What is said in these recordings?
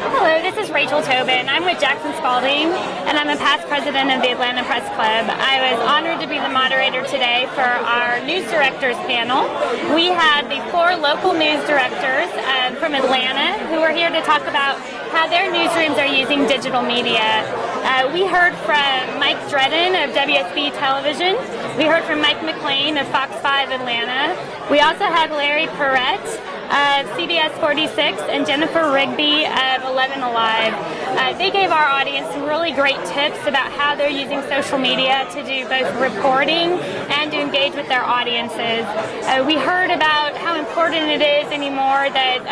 Hello, this is Rachel Tobin. I'm with Jackson Spalding, and I'm a past president of the Atlanta Press Club. I was honored to be the moderator today for our news directors panel. We had the 4 local news directors from Atlanta who are here to talk about how their newsrooms are using digital media. We heard from Mike Dredden of WSB Television. We heard from Mike McLean of Fox 5 Atlanta. We also had Larry Perrett of CBS 46 and Jennifer Rigby of 11 Alive. They gave our audience some really great tips about how they're using social media to do both reporting and to engage with their audiences. We heard about how important it is anymore that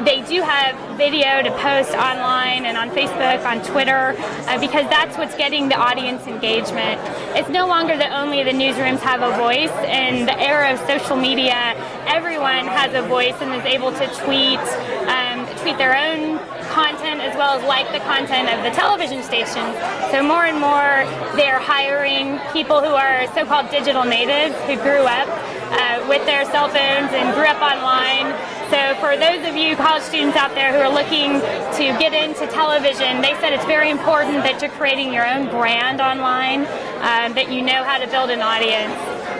they do have video to post online and on Facebook, on Twitter, because that's what's getting the audience engagement. It's no longer that only the newsrooms have a voice. In the era of social media, everyone has a voice and is able to tweet their own content as well as like the content of the television stations. So more and more they're hiring people who are so-called digital natives who grew up with their cell phones and grew up online. So for those of you college students out there who are looking to get into television, they said it's very important that you're creating your own brand online, that you know how to build an audience.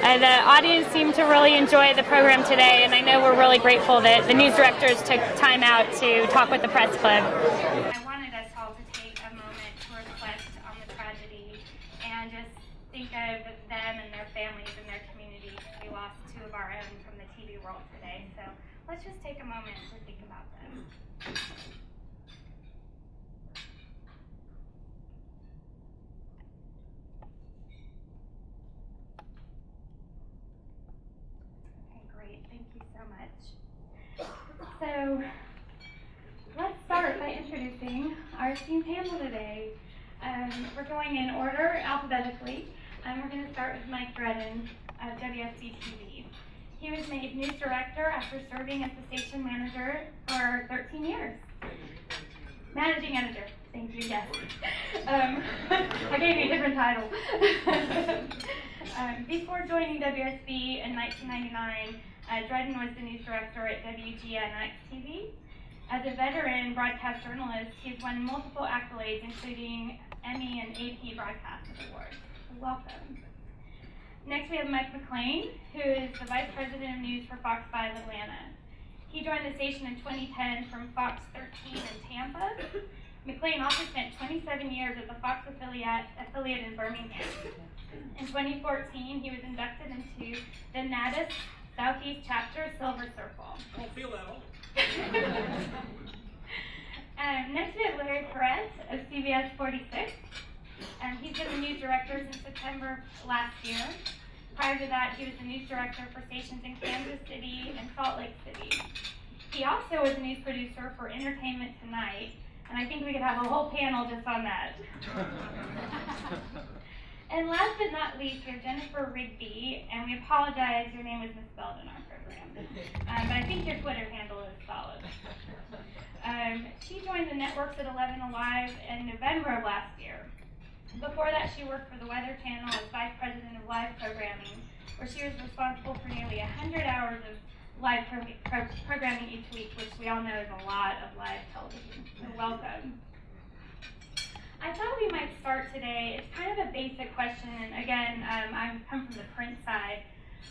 The audience seemed to really enjoy the program today, and I know we're really grateful that the news directors took time out to talk with the press club. I wanted us all to take a moment to reflect on the tragedy and just think of them and their families and their communities. We lost 2 of our own from the TV world today, so let's just take a moment to think about them. Thank you so much. So let's start by introducing our esteemed panel today. We're going in order alphabetically. We're going to start with Mike Dredden of WSB TV. He was made news director after serving as the station manager for 13 years. Managing editor. Thank you, yes. I gave you a different title. Before joining WSB in 1999, Dredden was the news director at WGNX TV. As a veteran broadcast journalist, he's won multiple accolades, including Emmy and AP Broadcast Awards. Welcome. Next, we have Mike McLean, who is the vice president of news for Fox 5 Atlanta. He joined the station in 2010 from Fox 13 in Tampa. McLean also spent 27 years at the Fox affiliate in Birmingham. In 2014, he was inducted into the NADIS Southeast Chapter Silver Circle. I don't feel that old. Next we have Larry Perrett of CBS 46. He's been the news director since September last year. Prior to that, he was the news director for stations in Kansas City and Salt Lake City. He also was a news producer for Entertainment Tonight, and I think we could have a whole panel just on that. And last but not least, we have Jennifer Rigby, and we apologize, your name was misspelled in our program. But I think your Twitter handle is solid. She joined the networks at 11 Alive in November of last year. Before that, she worked for the Weather Channel as vice president of live programming, where she was responsible for nearly 100 hours of live programming each week, which we all know is a lot of live television. So welcome. I thought we might start today. It's kind of a basic question, and again, I come from the print side,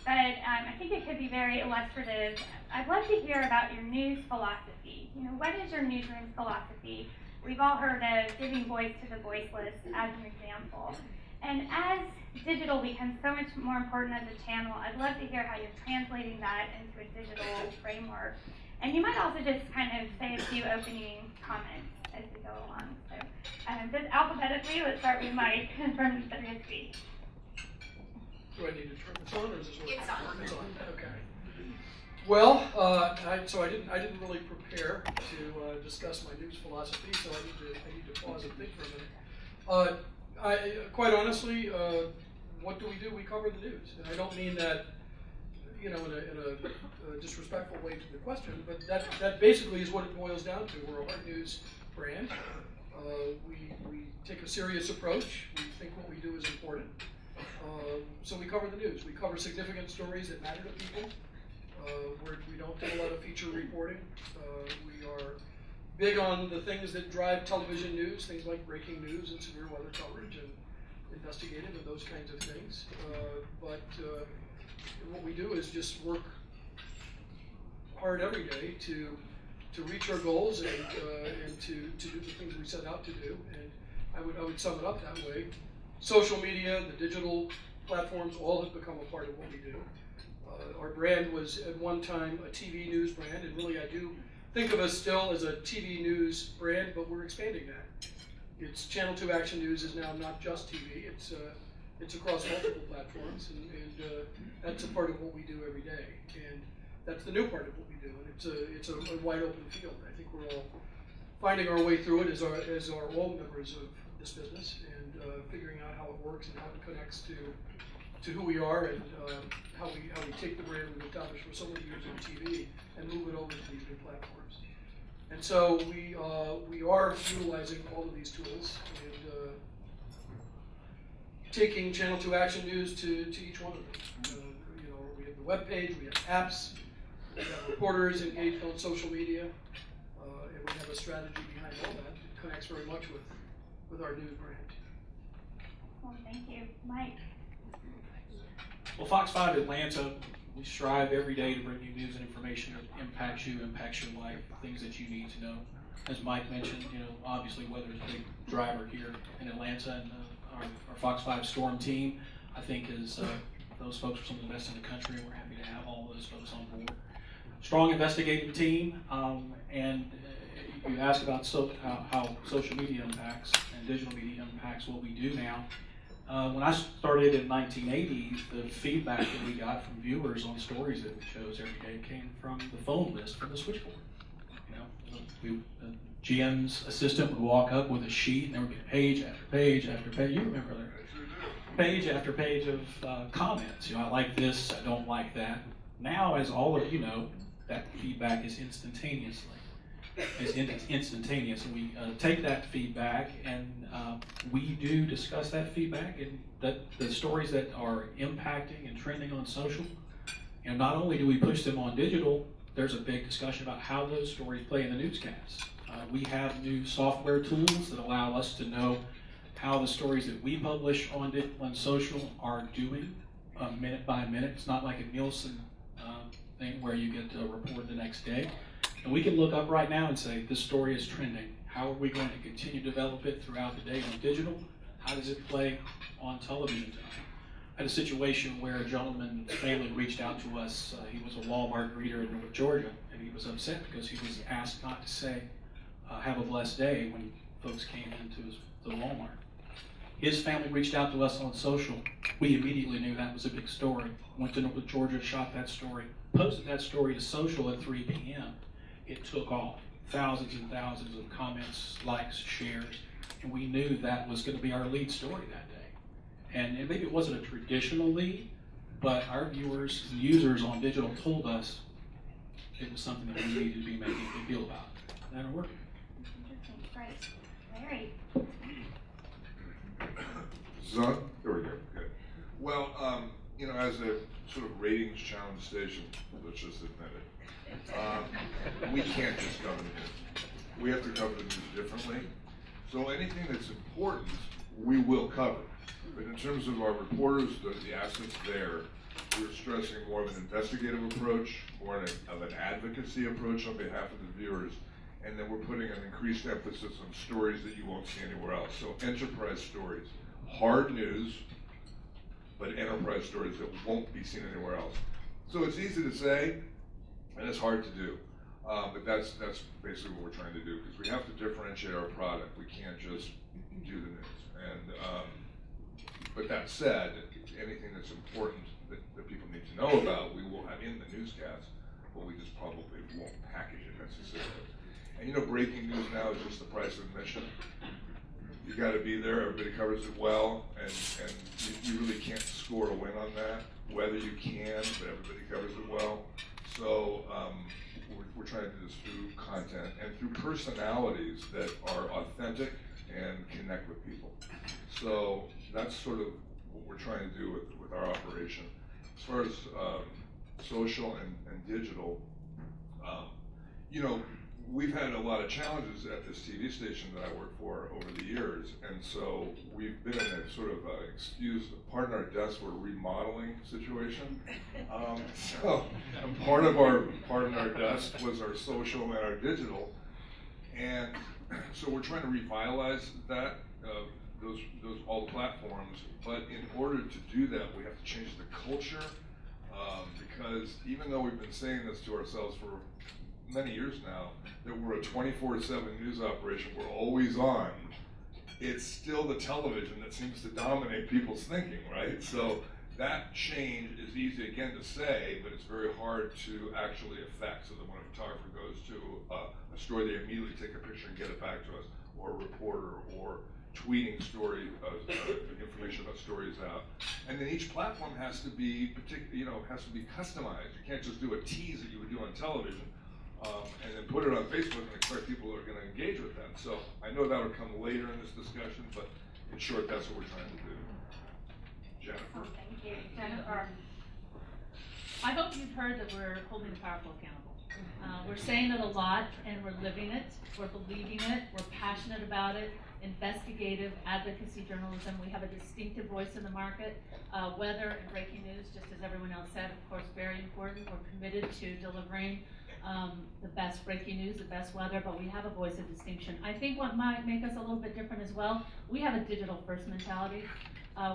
but I think it could be very illustrative. I'd love to hear about your news philosophy. What is your newsroom philosophy? We've all heard of giving voice to the voiceless as an example. And as digital becomes so much more important as a channel, I'd love to hear how you're translating that into a digital framework. And you might also just kind of say a few opening comments as we go along. So just alphabetically, let's start with Mike from WSB. Do I need to turn this on, or is this working? It's on. It's on. Okay. Well, so I didn't really prepare to discuss my news philosophy, so I need to pause and think for a minute. Quite honestly, what do? We cover the news, and I don't mean that, in a disrespectful way to the question, but that basically is what it boils down to. We're a hard news brand. We take a serious approach. We think what we do is important. So we cover the news. We cover significant stories that matter to people. We don't do a lot of feature reporting. We are big on the things that drive television news, things like breaking news and severe weather coverage and investigative and those kinds of things. But what we do is just work hard every day to reach our goals and to do the things we set out to do. And I would sum it up that way. Social media, the digital platforms, all have become a part of what we do. Our brand was at one time a TV news brand, and really I do think of us still as a TV news brand, but we're expanding that. It's Channel 2 Action News is now not just TV, it's across multiple platforms, and that's a part of what we do every day. And that's the new part of what we do, and it's a wide open field. I think we're all finding our way through it as our all members of this business, and figuring out how it works and how it connects to who we are, and how we take the brand we've established for so many years on TV and move it over to these new platforms. And so we are utilizing all of these tools and taking Channel 2 Action News to each one of them. We have the web page, we have apps, we have reporters engaged on social media, and we have a strategy behind all that. It connects very much with our news brand. Well, thank you. Mike? Well, Fox 5 Atlanta, we strive every day to bring you news and information that impacts you, impacts your life, things that you need to know. As Mike mentioned, obviously weather is a big driver here in Atlanta, and our Fox 5 Storm team, I think, is those folks are some of the best in the country. We're happy to have all those folks on board. Strong investigative team, and you ask about how social media impacts and digital media impacts what we do now. When I started in 1980, the feedback that we got from viewers on stories that we chose every day came from the phone list from the switchboard. GM's assistant would walk up with a sheet, and there would be page after page after page. You remember that? Page after page of comments. I like this, I don't like that. Now, as all of you know, that feedback is instantaneous, and we take that feedback and we do discuss that feedback and the stories that are impacting and trending on social. Not only do we push them on digital, there's a big discussion about how those stories play in the newscasts. We have new software tools that allow us to know how the stories that we publish on digital and social are doing minute by minute. It's not like a Nielsen thing where you get a report the next day. And we can look up right now and say, this story is trending. How are we going to continue to develop it throughout the day on digital? How does it play on television tonight? I had a situation where a gentleman's family reached out to us. He was a Walmart greeter in North Georgia, and he was upset because he was asked not to say, have a blessed day when folks came into the Walmart. His family reached out to us on social. We immediately knew that was a big story. Went to North Georgia, shot that story, posted that story to social at 3 p.m. It took off. Thousands and thousands of comments, likes, shares, and we knew that was going to be our lead story that day. And maybe it wasn't a traditional lead, but our viewers and users on digital told us it was something that we needed to be making a big deal about. And that'll work. Interesting. Great. Larry? Zon? There we go. Good. Well, as a sort of ratings challenge station, let's just admit it, we can't just cover the news. We have to cover the news differently. So anything that's important, we will cover. But in terms of our reporters, the assets there, we're stressing more of an investigative approach, more of an advocacy approach on behalf of the viewers, and then we're putting an increased emphasis on stories that you won't see anywhere else. So enterprise stories, hard news, but enterprise stories that won't be seen anywhere else. So it's easy to say, and it's hard to do. But that's basically what we're trying to do, because we have to differentiate our product. We can't just do the news. And but that said, anything that's important that people need to know about, we will have in the newscast, but we just probably won't package it necessarily. And breaking news now is just the price of admission. You got to be there. Everybody covers it well, and you really can't score a win on that. Whether you can, but everybody covers it well. So we're trying to do this through content and through personalities that are authentic and connect with people. So that's sort of what we're trying to do with our operation. As far as social and digital, we've had a lot of challenges at this TV station that I work for over the years, and so we've been in a sort of pardon our desk, we're remodeling situation. So part of our pardon our desk was our social and our digital, and so we're trying to revitalize that, those all platforms. But in order to do that, we have to change the culture, because even though we've been saying this to ourselves for many years now, that we're a 24/7 news operation, we're always on, it's still the television that seems to dominate people's thinking, right? So that change is easy again to say, but it's very hard to actually affect. So that when a photographer goes to a story, they immediately take a picture and get it back to us, or a reporter, or tweeting information about stories out. And then each platform has to be has to be customized. You can't just do a tease that you would do on television. And then put it on Facebook and expect people are going to engage with that. So I know that will come later in this discussion, but in short, that's what we're trying to do. Jennifer? Thank you. Jennifer. I hope you've heard that we're holding the powerful accountable. We're saying it a lot, and we're living it, we're believing it, we're passionate about it. Investigative advocacy journalism. We have a distinctive voice in the market. Weather and breaking news, just as everyone else said, of course, very important. We're committed to delivering the best breaking news, the best weather, but we have a voice of distinction. I think what might make us a little bit different as well, we have a digital first mentality.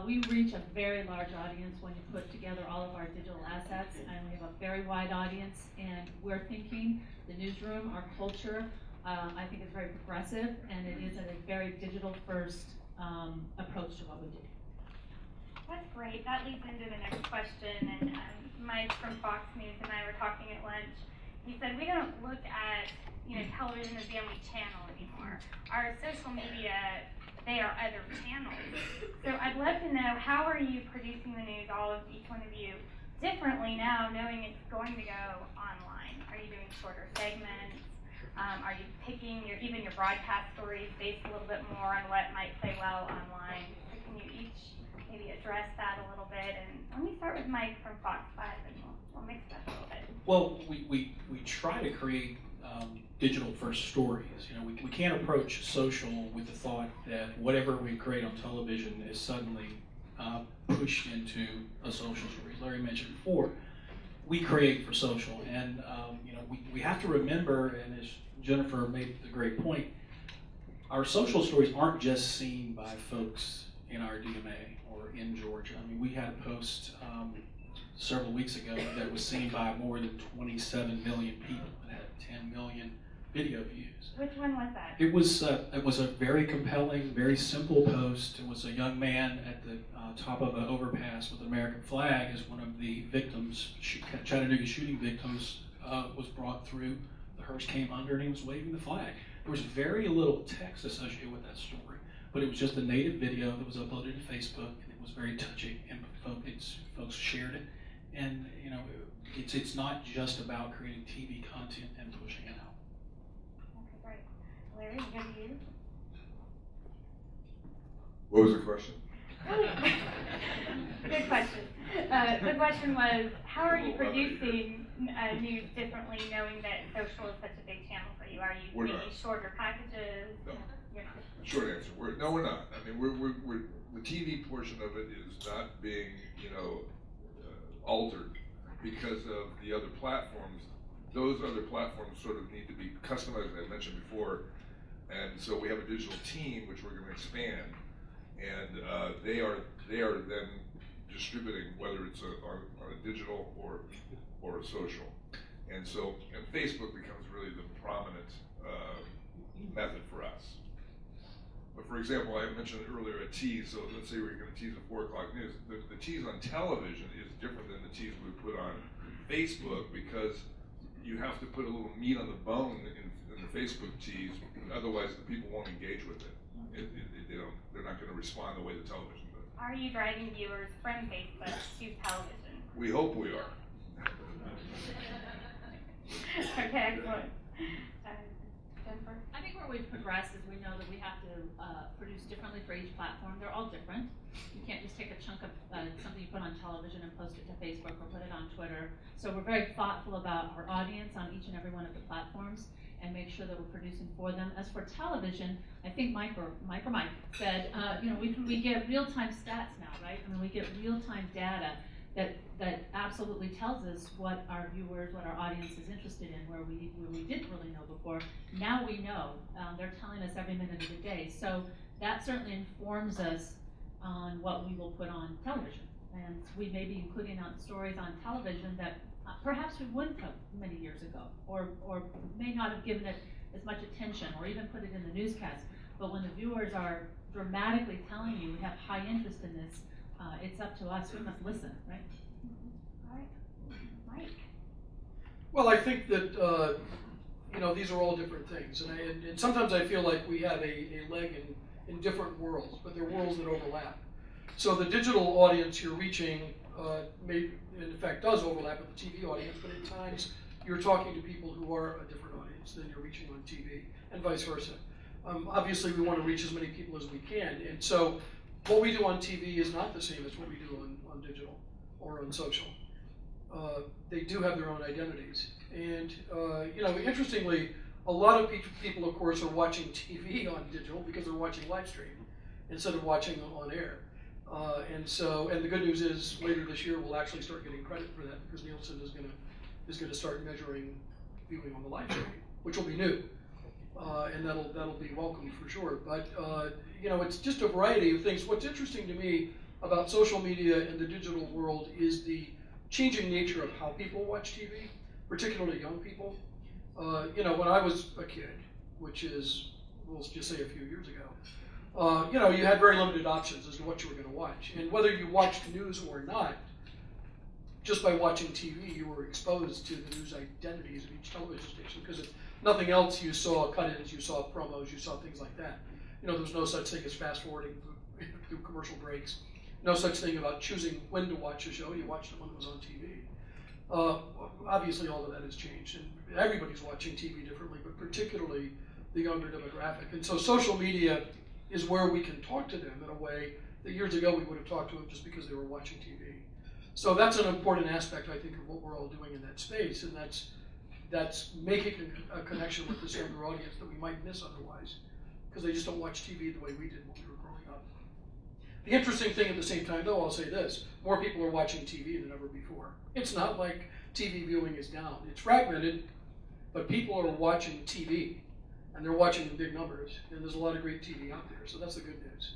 We reach a very large audience when you put together all of our digital assets, and we have a very wide audience, and we're thinking the newsroom, our culture, I think is very progressive, and it is a very digital first approach to what we do. That's great. That leads into the next question. And Mike from Fox News and I were talking at lunch. He said we don't look at television as the only channel anymore. Our social media, they are other channels. So I'd love to know, how are you producing the news, each one of you, differently now, knowing it's going to go online? Are you doing shorter segments? Are you picking even your broadcast stories based a little bit more on what might play well online? So can you each maybe address that a little bit? And let me start with Mike from Fox 5, and we'll mix that a little bit. Well, we try to create digital first stories. We can't approach social with the thought that whatever we create on television is suddenly pushed into a social story. As Larry mentioned before, we create for social, and we have to remember, and as Jennifer made the great point, our social stories aren't just seen by folks in our DMA or in Georgia. I mean, we had a post several weeks ago that was seen by more than 27 million people and had 10 million video views. Which one was that? It was a very compelling, very simple post. It was a young man at the top of an overpass with an American flag as one of the victims, Chattanooga shooting victims, was brought through. The hearse came under and he was waving the flag. There was very little text associated with that story, but it was just a native video that was uploaded to Facebook, and it was very touching, and folks shared it. And it's not just about creating TV content and pushing it out. Okay, great. Larry, go to you. What was the question? Good question. The question was, how are you producing news differently, knowing that social is such a big channel for you? Are you We're making not. shorter packages? No. Yeah. Short answer. We're not. I mean, we're the TV portion of it is not being altered because of the other platforms. Those other platforms sort of need to be customized, as I mentioned before, and so we have a digital team which we're going to expand, and they are then distributing, whether it's on a digital or a social, and Facebook becomes really the prominent method for us. But for example, I mentioned earlier a tease, so let's say we're going to tease a 4 o'clock news. The tease on television is different than the tease we put on Facebook, because you have to put a little meat on the bone in the Facebook tease, otherwise the people won't engage with it. They're not going to respond the way the television does. Are you driving viewers from Facebook to television? We hope we are. Okay, excellent. Jennifer? I think where we've progressed is we know that we have to produce differently for each platform. They're all different. You can't just take a chunk of something you put on television and post it to Facebook or put it on Twitter. So we're very thoughtful about our audience on each and every one of the platforms. and make sure that we're producing for them. As for television, I think Mike said, we get real-time stats now, right? I mean, we get real-time data that absolutely tells us what our viewers, what our audience is interested in, where we didn't really know before. Now we know. They're telling us every minute of the day. So that certainly informs us on what we will put on television. And we may be including on stories on television that perhaps we wouldn't have many years ago, or may not have given it as much attention, or even put it in the newscast. But when the viewers are dramatically telling you we have high interest in this, it's up to us. We must listen, right? All right, Mike. Well, I think that these are all different things, and sometimes I feel like we have a leg in different worlds, but they're worlds that overlap. So the digital audience you're reaching may, in fact, does overlap with the TV audience, but at times you're talking to people who are a different audience than you're reaching on TV, and vice versa. Obviously, we want to reach as many people as we can, and so what we do on TV is not the same as what we do on digital or on social. They do have their own identities, and interestingly, a lot of people, of course, are watching TV on digital because they're watching live stream instead of watching on air. And the good news is later this year we'll actually start getting credit for that because Nielsen is going to start measuring viewing on the live stream, which will be new, and that'll be welcomed for sure. But it's just a variety of things. What's interesting to me about social media and the digital world is the changing nature of how people watch TV, particularly young people. When I was a kid, which is, we'll just say a few years ago, you had very limited options as to what you were going to watch. And whether you watched news or not, just by watching TV, you were exposed to the news identities of each television station, because if nothing else, you saw cut-ins, you saw promos, you saw things like that. There was no such thing as fast-forwarding through commercial breaks. No such thing about choosing when to watch a show. You watched it when it was on TV. Obviously, all of that has changed, and everybody's watching TV differently, but particularly the younger demographic. And so social media is where we can talk to them in a way that years ago we would have talked to them just because they were watching TV. So that's an important aspect, I think, of what we're all doing in that space, and that's making a connection with this younger audience that we might miss otherwise, because they just don't watch TV the way we did when we were growing up. The interesting thing at the same time, though, I'll say this, more people are watching TV than ever before. It's not like TV viewing is down. It's fragmented, but people are watching TV, and they're watching in big numbers, and there's a lot of great TV out there, so that's the good news.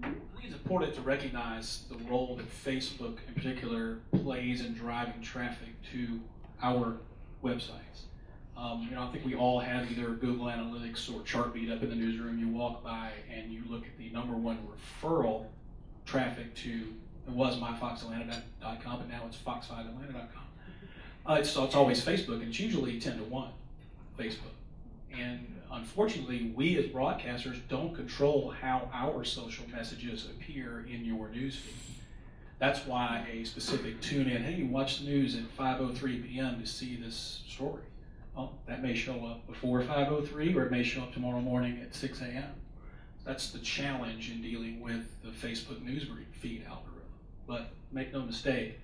I think it's important to recognize the role that Facebook in particular plays in driving traffic to our websites. I think we all have either Google Analytics or Chartbeat up in the newsroom. You walk by and you look at the #1 referral traffic to, it was myfoxatlanta.com, but now it's fox5atlanta.com. It's always Facebook, and it's usually 10-1 Facebook. And unfortunately, we as broadcasters don't control how our social messages appear in your newsfeed. That's why a specific tune in, hey, watch the news at 5:03 p.m. to see this story. Well, that may show up before 5:03, or it may show up tomorrow morning at 6 a.m. That's the challenge in dealing with the Facebook news feed algorithm. But make no mistake,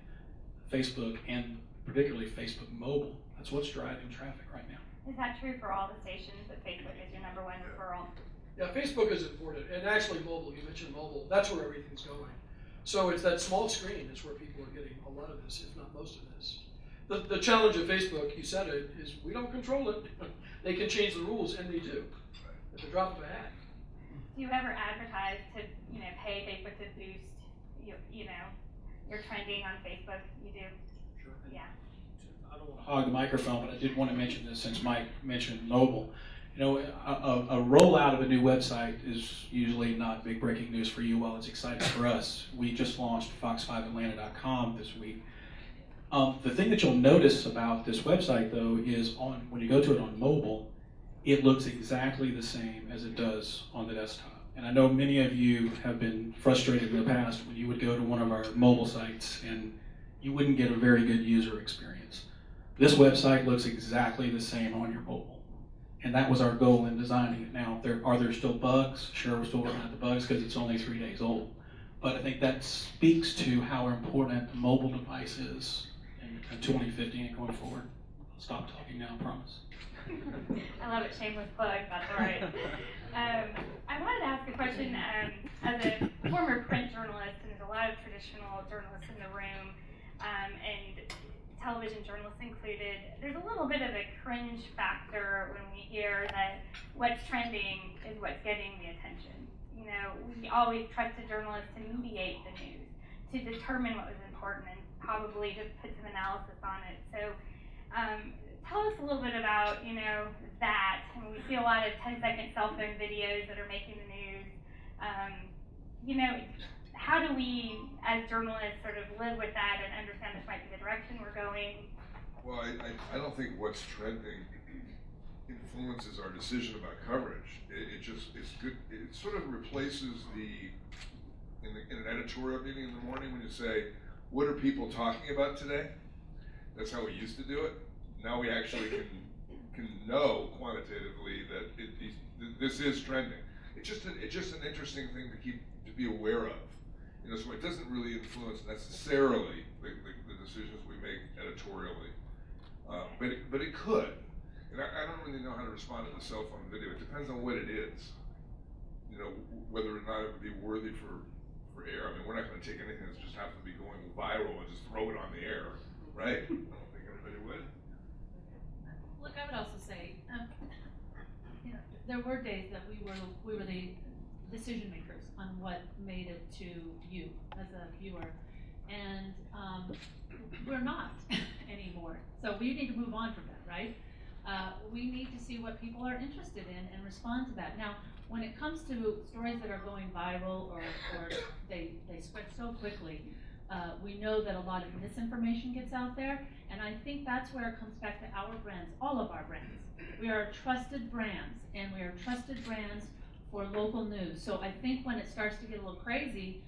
Facebook, and particularly Facebook mobile, that's what's driving traffic right now. Is that true for all the stations, that Facebook is your #1 referral? Yeah, Facebook is important, and actually mobile, you mentioned mobile, that's where everything's going. So it's that small screen is where people are getting a lot of this, if not most of this. The challenge of Facebook, you said it, is we don't control it. They can change the rules, and they do, at the drop of a hat. Do you ever advertise to, pay Facebook to boost, your trending on Facebook? You do? Sure. Yeah. I don't want to hog the microphone, but I did want to mention this since Mike mentioned mobile. A rollout of a new website is usually not big breaking news for you, while it's exciting for us. We just launched fox5atlanta.com this week. The thing that you'll notice about this website, though, is when you go to it on mobile, it looks exactly the same as it does on the desktop. And I know many of you have been frustrated in the past when you would go to one of our mobile sites and you wouldn't get a very good user experience. This website looks exactly the same on your mobile. And that was our goal in designing it. Now, are there still bugs? Sure, we're still working out the bugs because it's only 3 days old. But I think that speaks to how important the mobile device is in 2015 and going forward. stop talking now, I promise. I love it, shameless plug, that's all right. I wanted to ask a question, as a former print journalist, and there's a lot of traditional journalists in the room, and television journalists included, there's a little bit of a cringe factor when we hear that what's trending is what's getting the attention. You know, we always trusted journalists to mediate the news, to determine what was important, and probably to put some analysis on it. So tell us a little bit about, you know, that. I mean, we see a lot of 10-second cell phone videos that are making the news. You know, how do we, as journalists, sort of live with that and understand this might be the direction we're going? Well, I don't think what's trending influences our decision about coverage. It's good. It sort of replaces in an editorial meeting in the morning when you say, what are people talking about today? That's how we used to do it. Now we actually can know quantitatively that this is trending. It's just an interesting thing to be aware of. You know, so it doesn't really influence necessarily the decisions we make editorially, but it could. And I don't really know how to respond to the cell phone video. It depends on what it is. You know, whether or not it would be worthy for air. I mean, we're not going to take anything that's just happens to be going viral and just throw it on the air, right? I don't think anybody would. Look, I would also say, you know, there were days that we were the decision makers on what made it to you as a viewer, and we're not anymore. So we need to move on from that, right? We need to see what people are interested in and respond to that. Now, when it comes to stories that are going viral or they spread so quickly, we know that a lot of misinformation gets out there, and I think that's where it comes back to our brands, all of our brands. We are trusted brands, and we are trusted brands for local news. So I think when it starts to get a little crazy,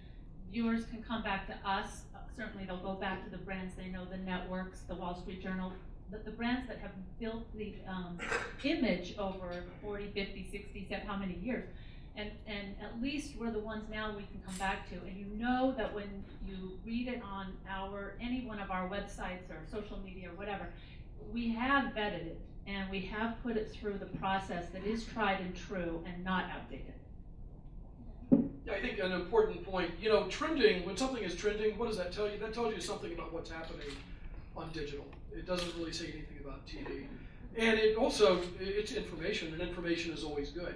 viewers can come back to us. Certainly they'll go back to the brands they know, the networks, the Wall Street Journal, the brands that have built the image over 40, 50, 60, how many years. And at least we're the ones now we can come back to. And you know that when you read it on any one of our websites or social media or whatever, we have vetted it and we have put it through the process that is tried and true and not outdated. Yeah, I think an important point, you know, trending, when something is trending, what does that tell you? That tells you something about what's happening on digital. It doesn't really say anything about TV. And it also, it's information, and information is always good.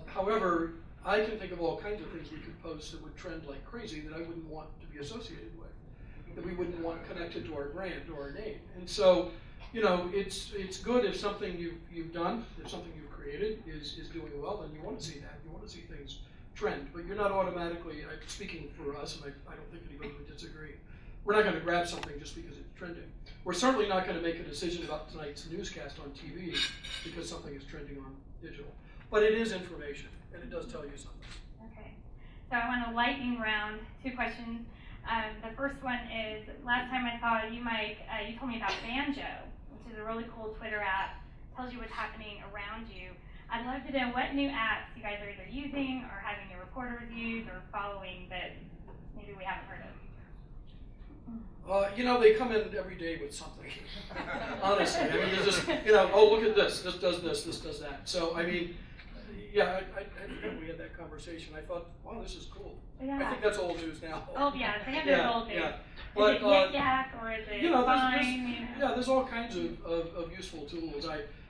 However, I can think of all kinds of things we could post that would trend like crazy that I wouldn't want to be associated with, that we wouldn't want connected to our brand or our name. And so, you know, it's good if something you've done, if something you've created is doing well, and you want to see that. You want to see things trend, but you're not automatically, speaking for us, and I don't think anybody would disagree, we're not going to grab something just because it's trending. We're certainly not going to make a decision about tonight's newscast on TV because something is trending on digital. But it is information, and it does tell you something. Okay, so I want a lightning round, 2 questions. The first one is, last time I saw you, Mike, you told me about Banjo, which is a really cool Twitter app, tells you what's happening around you. I'd love to know what new apps you guys are either using or having your reporters use or following that maybe we haven't heard of. You know, they come in every day with something. Honestly, I mean, there's just, you know, oh, look at this does this does that. So, I mean, yeah, I forgot we had that conversation. I thought, wow, this is cool. Yeah. I think that's old news now. Oh, yeah, I think it's old news. Yeah. Is But, it Yik Yak or is it you know, Vine? yeah, there's all kinds of useful tools.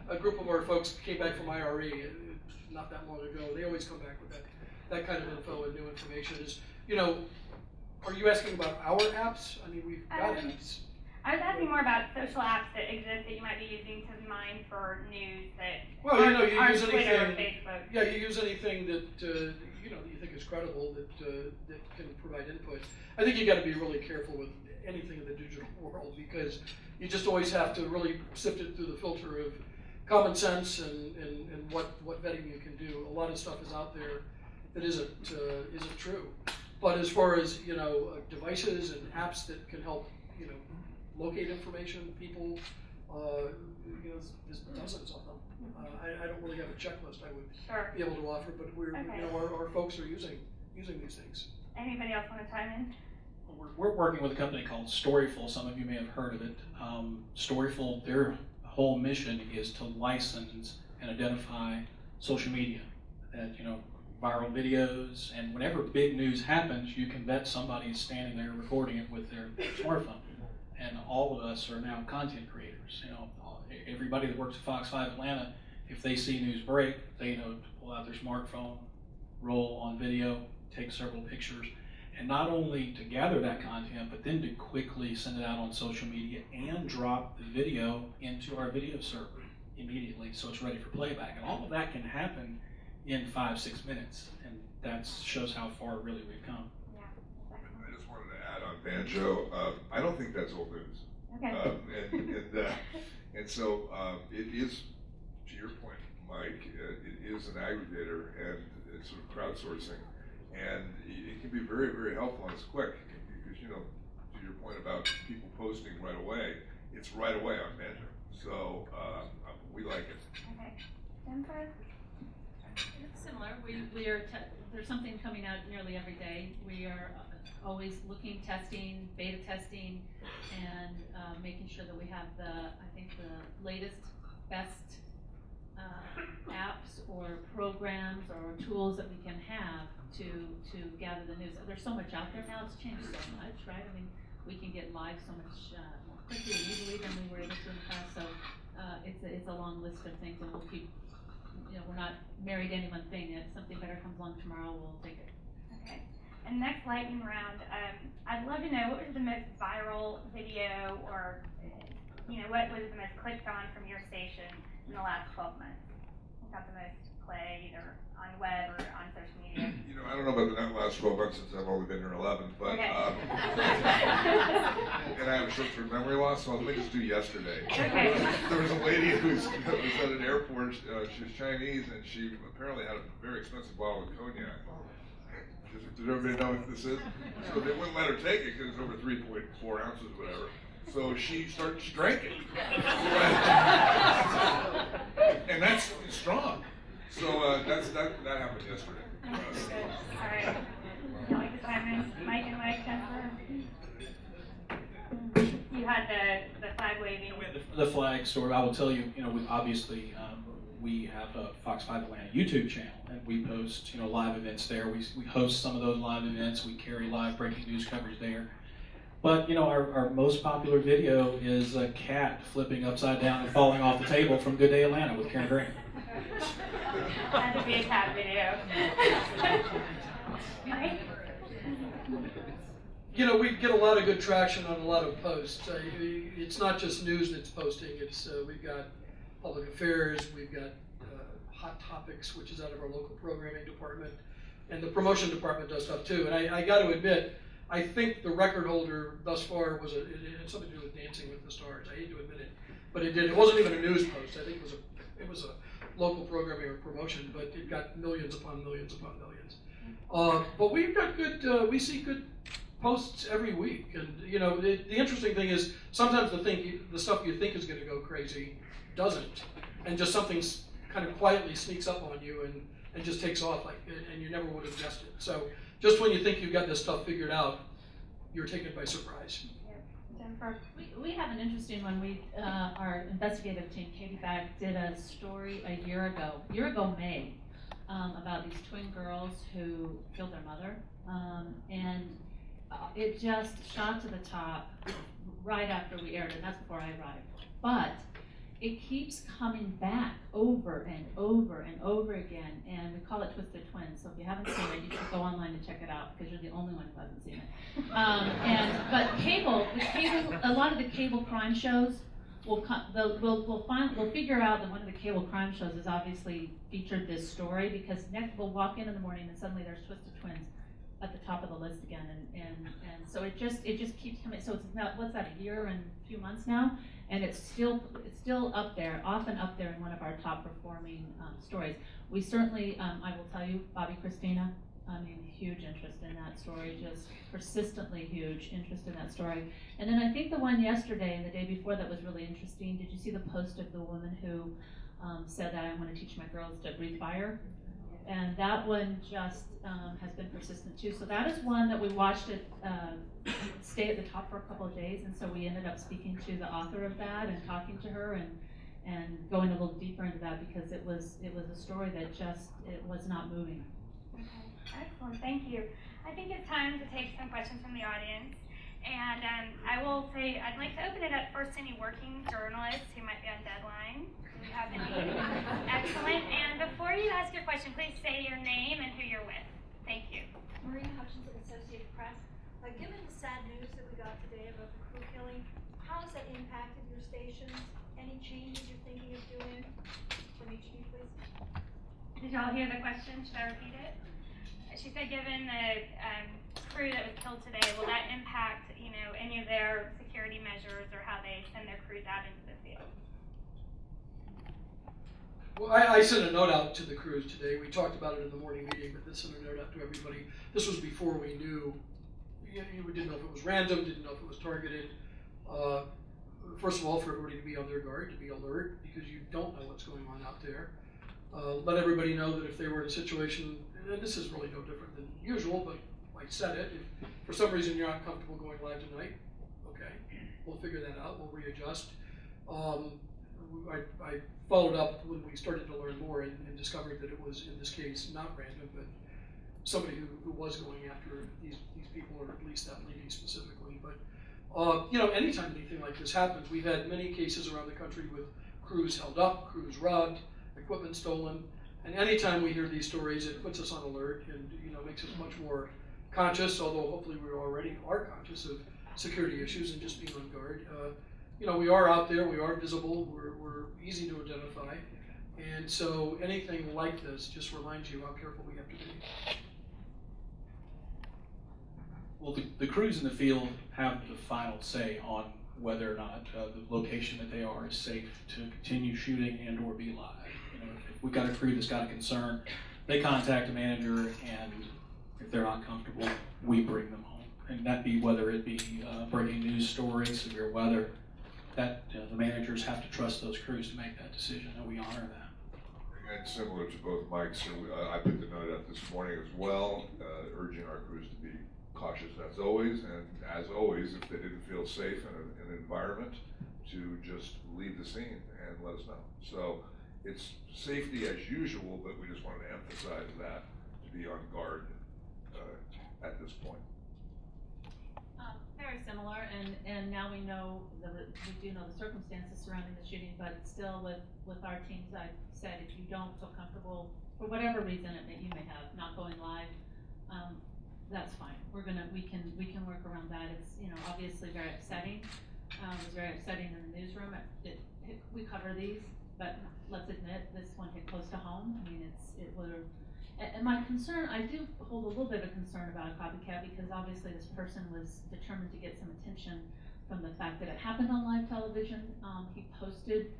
A group of our folks came back from IRE not that long ago. They always come back with that kind of info and new information. Is, you know, are you asking about our apps? I mean, we've got apps. I was asking more about social apps that exist that you might be using to mine for news that Well, you know, you aren't use Twitter or anything. Facebook. Yeah, you use anything that you know that you think is credible that can provide input. I think you got to be really careful with anything in the digital world because you just always have to really sift it through the filter of common sense and what vetting you can do. A lot of stuff is out there that isn't true. But as far as, you know, devices and apps that can help, you know, locate information, people, you know, there's dozens of them. I don't really have a checklist I would be able to offer, but we're, you know, our folks are using these things. Anybody else want to chime in? We're working with a company called Storyful. Some of you may have heard of it. Storyful, their whole mission is to license and identify social media, that, you know, viral videos, and whenever big news happens, you can bet somebody is standing there recording it with their smartphone. And all of us are now content creators. You know, everybody that works at Fox 5 Atlanta, if they see news break, they know to pull out their smartphone, roll on video, take several pictures, and not only to gather that content, but then to quickly send it out on social media and drop the video into our video server immediately so it's ready for playback. And all of that can happen in 5-6 minutes, and that shows how far really we've come. Yeah, I just wanted to add on banjo. I don't think that's old news. okay. And so it is, to your point, Mike. It is an aggregator and it's sort of crowdsourcing, and it can be very, very helpful and it's quick because, you know, to your point about people posting right away, it's right away on banjo. So we like it. Okay. Jennifer? It's similar. There's something coming out nearly every day. We are always looking, testing, beta testing, and making sure that we have the latest, best apps or programs or tools that we can have to gather the news. There's so much out there now. It's changed so much, right? I mean, we can get live so much more quickly and easily than we were able to in the past. So it's a long list of things, and we'll keep. You know, we're not married to any one thing. If something better comes along tomorrow, we'll take it. Okay. And next lightning round, I'd love to know, what was the most viral video, or, you know, what was the most clicked on from your station in the last 12 months? What got the most play, either on web or on social media? You know, I don't know about the last 12 months since I've only been here 11, but Okay. And I have a short-term memory loss, so let me just do yesterday. Okay. There was a lady who was at an airport. She was Chinese, and she apparently had a very expensive bottle of cognac. Does everybody know what this is? So they wouldn't let her take it because it's over 3.4 ounces or whatever. So she drank it. And that's strong. So that happened yesterday. All right. You like to chime in? Mike and Mike, Jennifer? You had the flag waving. The flag story, I will tell you, you know, we obviously we have a Fox 5 Atlanta YouTube channel, and we post, you know, live events there. We host some of those live events. We carry live breaking news coverage there. But, you know, our most popular video is a cat flipping upside down and falling off the table from Good Day Atlanta with Karen Grant. Had to be a cat video. Mike? You know, we get a lot of good traction on a lot of posts. It's not just news that's posting. It's we've got public affairs, we've got hot topics, which is out of our local programming department, and the promotion department does stuff too. And I got to admit, I think the record holder thus far it had something to do with Dancing with the Stars. I hate to admit it, but it did. It wasn't even a news post. I think it was a local programming or promotion, but it got millions upon millions upon millions. But we've got good. We see good posts every week, and you know the interesting thing is sometimes the stuff you think is going to go crazy doesn't, and just something kind of quietly sneaks up on you and just takes off, and you never would have guessed it. So just when you think you've got this stuff figured out, you're taken by surprise. Jennifer? We have an interesting one. Our investigative team, Katie Back, did a story a year ago May, about these twin girls who killed their mother, and it just shot to the top right after we aired it, and that's before I arrived. But it keeps coming back over and over and over again, and we call it Twisted Twins. So if you haven't seen it, you should go online and check it out because you're the only one who hasn't seen it. But a lot of the cable crime shows we'll figure out that one of the cable crime shows has obviously featured this story, because next we'll walk in the morning and suddenly there's Twisted Twins at the top of the list again, and so it just keeps coming. So it's now, what's that, a year and a few months now, and it's still up there, often up there in one of our top performing stories. We certainly, I will tell you, Bobby Christina, I mean, huge interest in that story, just persistently huge interest in that story. And then I think the one yesterday and the day before that was really interesting. Did you see the post of the woman who said that I want to teach my girls to breathe fire? And that one just has been persistent too. So that is one that we watched it stay at the top for a couple of days, and so we ended up speaking to the author of that and talking to her and going a little deeper into that, because it was a story that just, it was not moving. Okay, excellent, thank you. I think it's time to take some questions from the audience. And I will say, I'd like to open it up first to any working journalists who might be on deadline. Do we have any? Excellent. And before you ask your question, please say your name and who you're with. Thank you. Maria Hutchinson, Associated Press. Given the sad news that we got today about the crew killing, how has that impacted your stations? Any changes you're thinking of doing from each of you, please? Did y'all hear the question? Should I repeat it? She said, given the crew that was killed today, will that impact, any of their security measures or how they send their crews out into the field? Well, I sent a note out to the crews today. We talked about it in the morning meeting, but this sent a note out to everybody. This was before we knew. We didn't know if it was random, didn't know if it was targeted. First of all, for everybody to be on their guard, to be alert, because you don't know what's going on out there. Let everybody know that if they were in a situation, and this is really no different than usual, but I said it, if for some reason you're not comfortable going live tonight, okay, we'll figure that out, we'll readjust. I followed up when we started to learn more and discovered that it was, in this case, not random, but somebody who was going after these people, or at least that lady specifically. But anytime anything like this happens, we've had many cases around the country with crews held up, crews robbed, equipment stolen, and anytime we hear these stories, it puts us on alert and makes us much more conscious. Although hopefully we already are conscious of security issues and just being on guard. We are out there, we are visible, we're easy to identify, and so anything like this just reminds you how careful we have to be. Well, the crews in the field have the final say on whether or not the location that they are is safe to continue shooting and or be live. If we've got a crew that's got a concern, they contact the manager, and if they're not comfortable, we bring them home. And that be whether it be breaking news stories, severe weather, that the managers have to trust those crews to make that decision, and we honor that. And similar to both Mike's, I put the note out this morning as well, urging our crews to be cautious as always, and as always, if they didn't feel safe in an environment, to just leave the scene and let us know. So it's safety as usual, but we just wanted to emphasize that, to be on guard at this point. Very similar, and now we know we do know the circumstances surrounding the shooting, but still with our teams, I've said if you don't feel comfortable for whatever reason you may have not going live, that's fine. We can work around that. It's obviously very upsetting. It was very upsetting in the newsroom. We cover these, but let's admit this one hit close to home. I mean, it would. And my concern, I do hold a little bit of concern about a copycat, because obviously this person was determined to get some attention from the fact that it happened on live television. He posted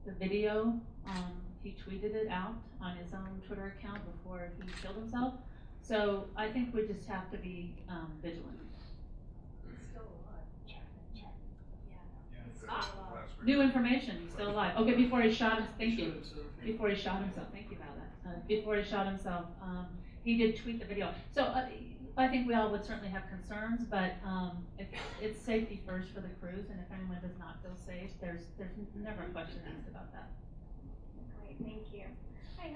the video. He tweeted it out on his own Twitter account before he killed himself. So I think we just have to be vigilant. He's still alive. Yeah. He's still alive. New information, he's still alive. Okay, before he shot himself, thank you. Before he shot himself, thank you about that. Before he shot himself, he did tweet the video. So I think we all would certainly have concerns, but it's safety first for the crews, and if anyone does not feel safe, there's never a question asked about that. Great, thank you.